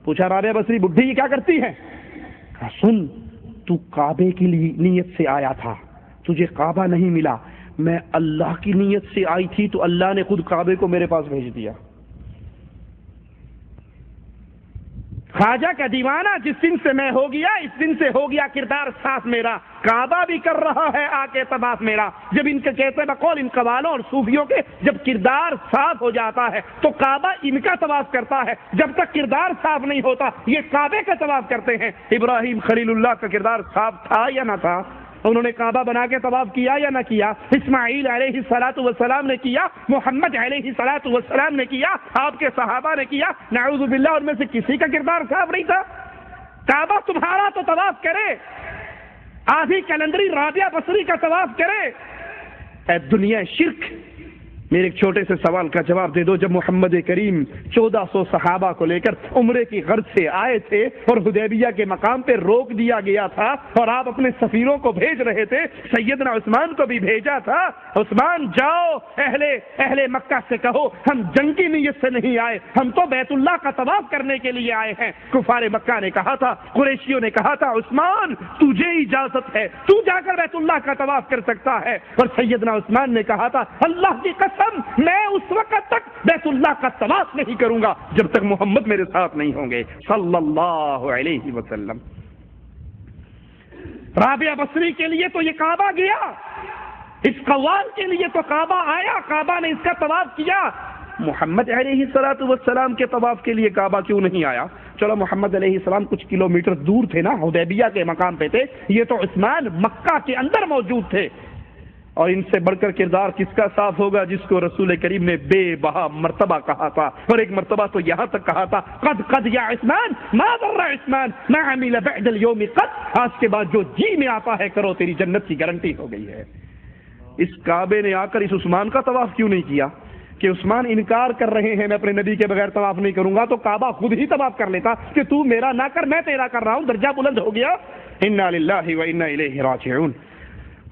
پوچھا رابعہ بصری بڈھی یہ کیا کرتی ہے؟ کہا سن، تو کعبے کی نیت سے آیا تھا، تجھے کعبہ نہیں ملا، میں اللہ کی نیت سے آئی تھی تو اللہ نے خود کعبے کو میرے پاس بھیج دیا۔ خواجہ کا دیوانہ جس دن سے میں ہو گیا اس دن سے ہو گیا کردار صاف میرا، کعبہ بھی کر رہا ہے آ کے طواف میرا۔ جب ان کے کہتے بقول ان قوالوں اور صوفیوں کے جب کردار صاف ہو جاتا ہے تو کعبہ ان کا طواف کرتا ہے، جب تک کردار صاف نہیں ہوتا یہ کعبے کا طواف کرتے ہیں۔ ابراہیم خلیل اللہ کا کردار صاف تھا یا نہ تھا؟ انہوں نے کعبہ بنا کے طواف کیا یا نہ کیا؟ اسماعیل علیہ السلام نے کیا، محمد علیہ السلام نے کیا، آپ کے صحابہ نے کیا، نعوذ باللہ ان میں سے کسی کا کردار صاف نہیں تھا؟ کعبہ تمہارا تو طواف کرے، آدھی کیلنڈری رابعہ بصری کا طواف کرے۔ اے دنیا شرک، میرے ایک چھوٹے سے سوال کا جواب دے دو۔ جب محمد کریم 1400 صحابہ کو لے کر عمرے کی غرض سے آئے تھے اور حدیبیہ کے مقام پہ روک دیا گیا تھا اور آپ اپنے سفیروں کو بھیج رہے تھے، سیدنا عثمان کو بھی بھیجا تھا، عثمان جاؤ اہل مکہ سے کہو ہم جنگ کی نیت سے نہیں آئے، ہم تو بیت اللہ کا طواف کرنے کے لیے آئے ہیں۔ کفار مکہ نے کہا تھا، قریشیوں نے کہا تھا عثمان تجھے اجازت ہے، تو جا کر بیت اللہ کا طواف کر سکتا ہے، اور سیدنا عثمان نے کہا تھا اللہ کی قسم میں اس وقت تک بیت اللہ کا طواف نہیں کروں گا جب تک محمد میرے ساتھ نہیں ہوں گے صلی اللہ علیہ وسلم۔ رابعہ بصری کے لیے تو یہ کعبہ گیا، اس قوال کے لیے تو کعبہ آیا، کعبہ نے اس کا طواف کیا۔ محمد علیہ السلام کے طواف کے لیے کعبہ کیوں نہیں آیا؟ چلو محمد علیہ السلام کچھ کلومیٹر دور تھے نا، حدیبیہ کے مقام پہ تھے، یہ تو عثمان مکہ کے اندر موجود تھے۔ اور ان سے بڑھ کر کردار کس کا صاف ہوگا؟ جس کو رسول کریم نے بے بہا مرتبہ کہا تھا، اور ایک مرتبہ تو یہاں تک کہا تھا قد یا عثمان ما ضر عثمان ما عمل بعد اليوم قد، آج کے بعد جو جی میں آتا ہے کرو، تیری جنت کی گارنٹی ہو گئی ہے۔ اس کعبے نے آ کر اس عثمان کا طواف کیوں نہیں کیا کہ عثمان انکار کر رہے ہیں میں اپنے نبی کے بغیر طواف نہیں کروں گا، تو کعبہ خود ہی طواف کر لیتا کہ تو میرا نہ کر میں تیرا کر رہا ہوں، درجہ بلند ہو گیا۔ انا للہ و انا الیہ راجعون۔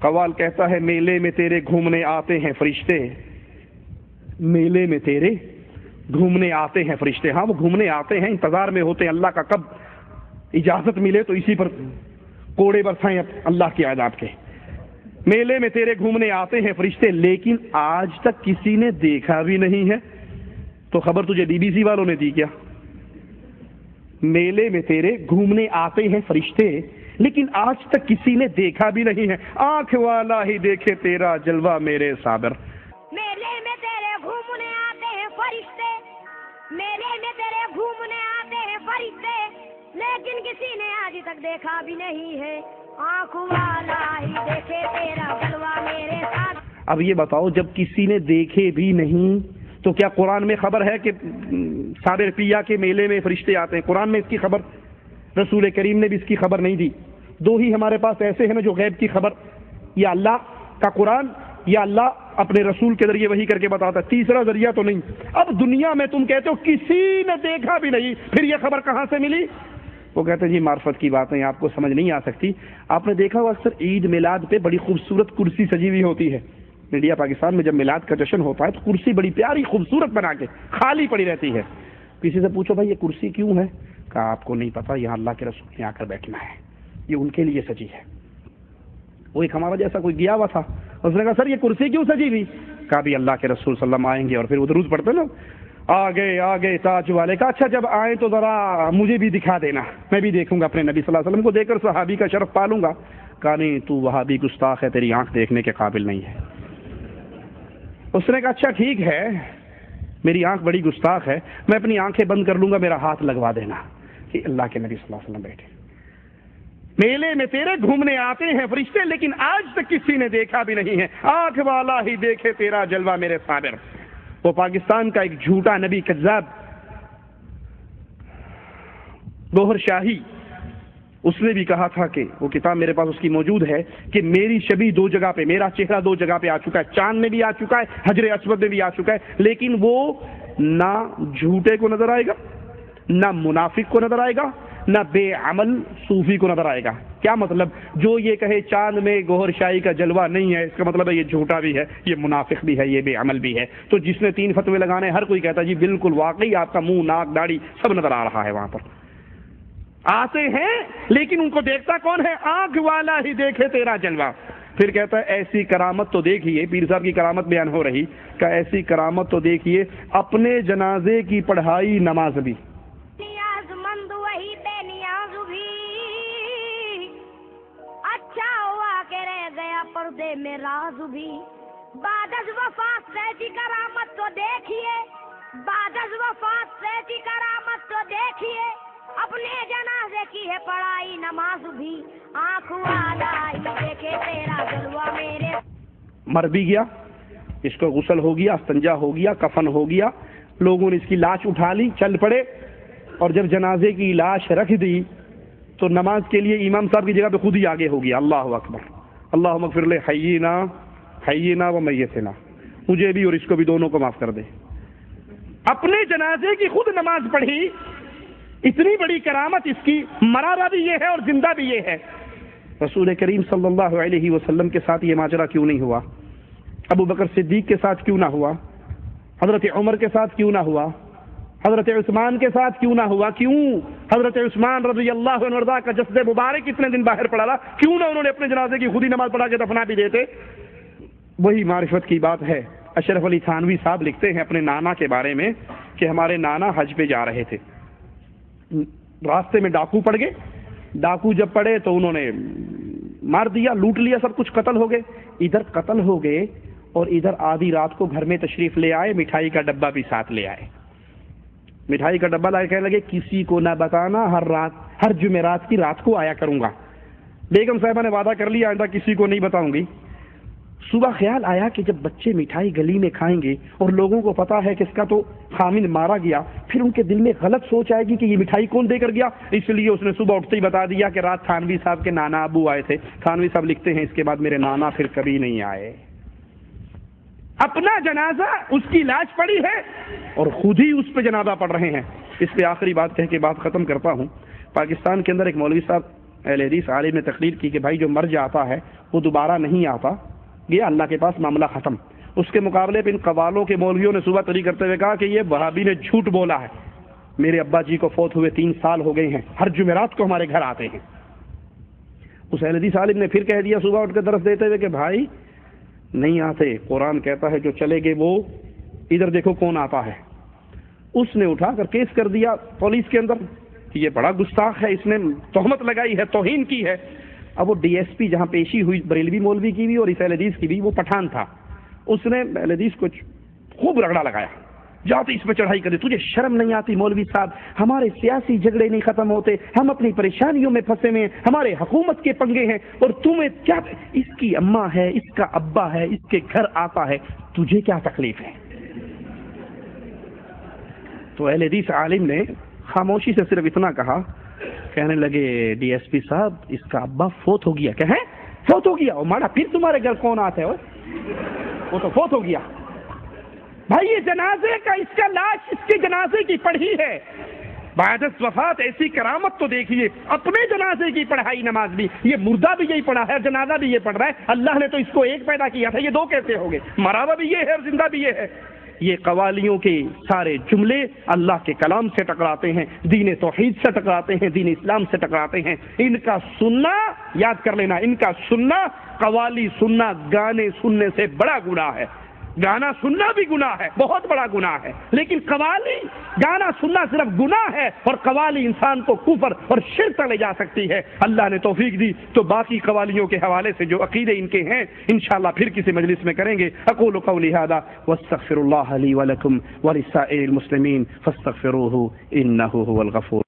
قوال کہتا ہے میلے میں تیرے گھومنے آتے ہیں فرشتے، میلے میں تیرے گھومنے آتے ہیں فرشتے۔ ہاں وہ گھومنے آتے ہیں، انتظار میں ہوتے ہیں اللہ کا کب اجازت ملے تو اسی پر کوڑے برسائیں اللہ کے عذاب کے۔ میلے میں تیرے گھومنے آتے ہیں فرشتے لیکن آج تک کسی نے دیکھا بھی نہیں ہے، تو خبر تجھے بی بی سی والوں نے دی کیا؟ میلے میں تیرے گھومنے آتے ہیں فرشتے لیکن آج تک کسی نے دیکھا بھی نہیں ہے، آنکھ والا ہی دیکھے تیرا جلوہ میرے صابر۔ میلے میں تیرے گھومنے آتے ہیں فرشتے، میلے میں تیرے گھومنے آتے ہیں فرشتے لیکن کسی نے آج تک دیکھا بھی نہیں ہے، آنکھ والا ہی دیکھے تیرا جلوہ میرے ساتھ۔ اب یہ بتاؤ جب کسی نے دیکھے بھی نہیں تو کیا قرآن میں خبر ہے کہ صابر پیا کے میلے میں فرشتے آتے ہیں؟ قرآن میں اس کی خبر، رسول کریم نے بھی اس کی خبر نہیں دی۔ دو ہی ہمارے پاس ایسے ہیں نا جو غیب کی خبر، یا اللہ کا قرآن یا اللہ اپنے رسول کے ذریعے وحی کر کے بتاتا ہے، تیسرا ذریعہ تو نہیں۔ اب دنیا میں تم کہتے ہو کسی نے دیکھا بھی نہیں، پھر یہ خبر کہاں سے ملی؟ وہ کہتے ہیں جی معرفت کی باتیں آپ کو سمجھ نہیں آ سکتی۔ آپ نے دیکھا ہو اکثر عید میلاد پہ بڑی خوبصورت کرسی سجی ہوئی ہوتی ہے، انڈیا پاکستان میں جب میلاد کا جشن ہوتا ہے تو کرسی بڑی پیاری خوبصورت بنا کے خالی پڑی رہتی ہے۔ کسی سے پوچھو بھائی یہ کرسی کیوں ہے؟ کہا آپ کو نہیں پتا، یہاں اللہ کے رسول نے آ کر بیٹھنا ہے، یہ ان کے لیے سجی ہے۔ وہ ایک ہمارا جیسا کوئی گیا ہوا تھا، اس نے کہا سر یہ کرسی کیوں سجی ہوئی؟ کہا بھی اللہ کے رسول صلی اللہ علیہ وسلم آئیں گے، اور پھر وہ درود پڑھتے نا، آ گئے تاج والے کا، اچھا جب آئیں تو ذرا مجھے بھی دکھا دینا، میں بھی دیکھوں گا اپنے نبی صلی اللہ علیہ وسلم کو، دیکھ کر صحابی کا شرف پالوں گا۔ کہا نہیں تو وہابی گستاخ ہے، تیری آنکھ دیکھنے کے قابل نہیں ہے۔ اس نے کہا اچھا ٹھیک ہے میری آنکھ بڑی گستاخ ہے، میں اپنی آنکھیں بند کر لوں گا، میرا ہاتھ لگوا دینا کہ اللہ کے نبی صلی اللہ علیہ وسلم بیٹھے۔ میلے میں تیرے گھومنے آتے ہیں فرشتے لیکن آج تک کسی نے دیکھا بھی نہیں ہے، آنکھ والا ہی دیکھے تیرا جلوہ میرے صابر۔ وہ پاکستان کا ایک جھوٹا نبی کذاب گوہر شاہی، اس نے بھی کہا تھا کہ وہ کتاب میرے پاس اس کی موجود ہے کہ میری شبیہ دو جگہ پہ، میرا چہرہ دو جگہ پہ آ چکا ہے، چاند میں بھی آ چکا ہے، حجر اسود میں بھی آ چکا ہے، لیکن وہ نہ جھوٹے کو نظر آئے گا، نہ منافق کو نظر آئے گا، نہ بے عمل صوفی کو نظر آئے گا۔ کیا مطلب؟ جو یہ کہے چاند میں گوہر شاہی کا جلوہ نہیں ہے، اس کا مطلب ہے یہ جھوٹا بھی ہے، یہ منافق بھی ہے، یہ بے عمل بھی ہے۔ تو جس نے تین فتوے لگانے ہر کوئی کہتا ہے جی بالکل واقعی آپ کا منہ ناک داڑھی سب نظر آ رہا ہے وہاں پر۔ آتے ہیں لیکن ان کو دیکھتا کون ہے؟ آنکھ والا ہی دیکھے تیرا جلوہ. پھر کہتا ہے ایسی کرامت تو دیکھیے، پیر صاحب کی کرامت بیان ہو رہی کہ ایسی کرامت تو دیکھیے اپنے جنازے کی پڑھائی نماز بھی. نیاز مند وہی بے نیاز بھی، اچھا ہوا کہ رہ گیا پردے میں راز بھی. بعد از وفات سے کرامت تو دیکھیے، بعد از وفات سے کرامت تو دیکھیے، اپنے جنازے کی ہے پڑھائی نماز بھی. آنکھ والا ہی دیکھے تیرا جلوہ میرے. مر بھی گیا، اس کو غسل ہو گیا، استنجا ہو گیا، کفن ہو گیا، لوگوں نے اس کی لاش اٹھا لی، چل پڑے، اور جب جنازے کی لاش رکھ دی تو نماز کے لیے امام صاحب کی جگہ پہ خود ہی آگے ہو گیا. اللہ اکبر، اللہم اغفر لے حیینا و میتنا، مجھے بھی اور اس کو بھی، دونوں کو معاف کر دے. اپنے جنازے کی خود نماز پڑھی. اتنی بڑی کرامت اس کی، مرارہ بھی یہ ہے اور زندہ بھی یہ ہے. رسول کریم صلی اللہ علیہ وسلم کے ساتھ یہ ماجرا کیوں نہیں ہوا؟ ابو بکر صدیق کے ساتھ کیوں نہ ہوا؟ حضرت عمر کے ساتھ کیوں نہ ہوا؟ حضرت عثمان کے ساتھ کیوں نہ ہوا؟ کیوں حضرت عثمان رضی اللہ عنہ کا جسد مبارک اتنے دن باہر پڑا رہا؟ کیوں نہ انہوں نے اپنے جنازے کی خود ہی نماز پڑھا کے دفنا بھی دیتے؟ وہی معرفت کی بات ہے. اشرف علی تھانوی صاحب لکھتے ہیں اپنے نانا کے بارے میں کہ ہمارے نانا حج پہ جا رہے تھے، راستے میں ڈاکو پڑ گئے. ڈاکو جب پڑے تو انہوں نے مار دیا، لوٹ لیا، سب کچھ قتل ہو گئے. ادھر قتل ہو گئے اور ادھر آدھی رات کو گھر میں تشریف لے آئے، مٹھائی کا ڈبہ بھی ساتھ لے آئے. مٹھائی کا ڈبہ لائے کہنے لگے کسی کو نہ بتانا، ہر جمعرات کی رات کو آیا کروں گا. بیگم صاحبہ نے وعدہ کر لیا آئندہ کسی کو نہیں بتاؤں گی. صبح خیال آیا کہ جب بچے مٹھائی گلی میں کھائیں گے اور لوگوں کو پتا ہے کہ اس کا تو خامن مارا گیا، پھر ان کے دل میں غلط سوچ آئے گی کہ یہ مٹھائی کون دے کر گیا. اس لیے اس نے صبح اٹھتے ہی بتا دیا کہ رات تھانوی صاحب کے نانا ابو آئے تھے. تھانوی صاحب لکھتے ہیں اس کے بعد میرے نانا پھر کبھی نہیں آئے. اپنا جنازہ اس کی لاش پڑی ہے اور خود ہی اس پہ جنازہ پڑھ رہے ہیں. اس پہ آخری بات کہہ کے بات ختم کرتا ہوں. پاکستان کے اندر ایک مولوی صاحب اہل حدیث عالم نے تقریر کی کہ بھائی جو مر جاتا ہے وہ دوبارہ نہیں آتا، گیا اللہ کے پاس، معاملہ ختم. اس کے مقابلے پہ ان قوالوں کے مولویوں نے صبح تقریر کرتے ہوئے کہا کہ یہ وہابی نے جھوٹ بولا ہے. میرے ابا جی کو فوت ہوئے 3 سال ہو گئے ہیں، ہر جمعرات کو ہمارے گھر آتے ہیں. اس اہل حدیث عالم نے پھر کہہ دیا صبح اٹھ کے درس دیتے ہوئے کہ بھائی نہیں آتے، قرآن کہتا ہے جو چلے گئے وہ، ادھر دیکھو کون آتا ہے. اس نے اٹھا کر کیس کر دیا پولیس کے اندر. یہ بڑا گستاخ ہے، اس نے تہمت لگائی ہے، توہین کی ہے. اب وہ ڈی ایس پی جہاں پیشی ہوئی بریلوی مولوی کی بھی اور اس اہل حدیث کی بھی، وہ پٹھان تھا. اس نے اہل حدیث کو خوب رگڑا لگایا، جاتے اس پہ چڑھائی کر دی. تجھے شرم نہیں آتی مولوی صاحب؟ ہمارے سیاسی جھگڑے نہیں ختم ہوتے، ہم اپنی پریشانیوں میں پھنسے ہوئے ہیں، ہمارے حکومت کے پنگے ہیں، اور تمہیں کیا؟ اس کی اماں ہے، اس کا ابا ہے، اس کے گھر آتا ہے، تجھے کیا تکلیف ہے؟ تو اہل حدیث عالم نے خاموشی سے صرف اتنا کہا، کہنے لگے ڈی ایس پی صاحب اس کا ابا فوت ہو گیا. کہیں فوت ہو گیا؟ ماڑا پھر تمہارے گھر کون آتا ہے؟ وہ تو فوت ہو گیا. بھائی یہ جنازے کا، اس کا لاش اس کے جنازے کی پڑھی ہے. بعد وفات ایسی کرامت تو دیکھیے، اپنے جنازے کی پڑھائی نماز بھی. یہ مردہ بھی یہی پڑھا ہے، جنازہ بھی یہ پڑھ رہا ہے. اللہ نے تو اس کو ایک پیدا کیا تھا، یہ 2 کیسے ہو گئے؟ مرا ہوا بھی یہ ہے اور زندہ بھی یہ ہے. یہ قوالیوں کے سارے جملے اللہ کے کلام سے ٹکراتے ہیں، دین توحید سے ٹکراتے ہیں، دین اسلام سے ٹکراتے ہیں. ان کا سننا، یاد کر لینا، ان کا سننا، قوالی سننا گانے سننے سے بڑا گناہ ہے. گانا سننا بھی گناہ ہے، بہت بڑا گناہ ہے، لیکن قوالی، گانا سننا صرف گناہ ہے، اور قوالی انسان کو کفر اور شرک تک لے جا سکتی ہے. اللہ نے توفیق دی تو باقی قوالیوں کے حوالے سے جو عقیدے ان کے ہیں انشاءاللہ پھر کسی مجلس میں کریں گے. اقول قولی ھذا واستغفر اللہ لی ولکم ولسائر المسلمین فاستغفروہ انہ ھو الغفور.